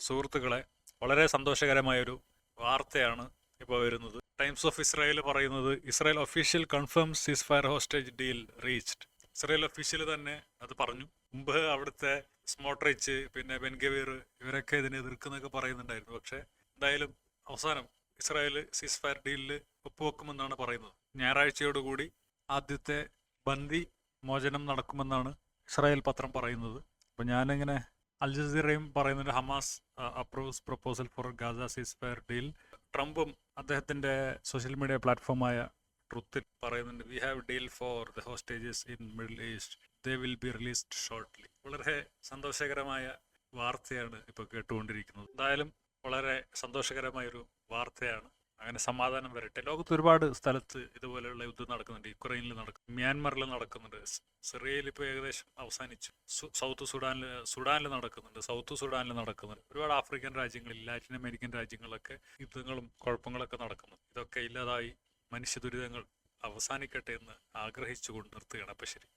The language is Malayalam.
സുഹൃത്തുക്കളെ, വളരെ സന്തോഷകരമായൊരു വാർത്തയാണ് ഇപ്പോൾ വരുന്നത്. ടൈംസ് ഓഫ് ഇസ്രായേൽ പറയുന്നത്, ഇസ്രായേൽ ഒഫീഷ്യൽ കൺഫേംസ് സീസ് fire hostage deal reached. Israel official തന്നെ അത് പറഞ്ഞു. മുമ്പ് അവിടുത്തെ സ്മോട്രിച്ച്, പിന്നെ ബെൻഗവീർ, ഇവരൊക്കെ ഇതിനെ എതിർക്കുന്നൊക്കെ പറയുന്നുണ്ടായിരുന്നു. പക്ഷേ എന്തായാലും അവസാനം ഇസ്രായേൽ സീസ് ഫയർ ഡീലിൽ ഒപ്പുവെക്കുമെന്നാണ് പറയുന്നത്. ഞായറാഴ്ചയോടുകൂടി ആദ്യത്തെ ബന്ദി മോചനം നടക്കുമെന്നാണ് ഇസ്രായേൽ പത്രം പറയുന്നത്. അപ്പോൾ ഞാനിങ്ങനെ അൽ ജസീറയും പറയുന്നുണ്ട്, Hamas approves proposal four Gaza സീസ് ഫയർ ഡീൽ. ട്രംപും അദ്ദേഹത്തിൻ്റെ സോഷ്യൽ മീഡിയ പ്ലാറ്റ്ഫോമായ ട്രുത്തിൽ പറയുന്നുണ്ട്, we have deal for the hostages in middle east, they will be released shortly. വളരെ സന്തോഷകരമായ വാർത്തയാണ് ഇപ്പോൾ കേട്ടുകൊണ്ടിരിക്കുന്നത്. എന്തായാലും വളരെ സന്തോഷകരമായൊരു വാർത്തയാണ്. അങ്ങനെ സമാധാനം വരട്ടെ. ലോകത്ത് ഒരുപാട് സ്ഥലത്ത് ഇതുപോലെയുള്ള യുദ്ധം നടക്കുന്നുണ്ട്. യുക്രൈനിൽ നടക്കുന്നു, മ്യാൻമറിൽ നടക്കുന്നുണ്ട്, സിറിയയിൽ ഇപ്പോൾ ഏകദേശം അവസാനിച്ചു, സുഡാനിൽ നടക്കുന്നുണ്ട്, സൗത്ത് സുഡാനിൽ നടക്കുന്നുണ്ട്. ഒരുപാട് ആഫ്രിക്കൻ രാജ്യങ്ങളിൽ, ലാറ്റിൻ അമേരിക്കൻ രാജ്യങ്ങളിലൊക്കെ യുദ്ധങ്ങളും കുഴപ്പങ്ങളൊക്കെ നടക്കുന്നു. ഇതൊക്കെ ഇല്ലാതായി മനുഷ്യ ദുരിതങ്ങൾ അവസാനിക്കട്ടെ എന്ന് ആഗ്രഹിച്ചുകൊണ്ട് നിർത്തുകയാണ്. അപ്പം ശരി.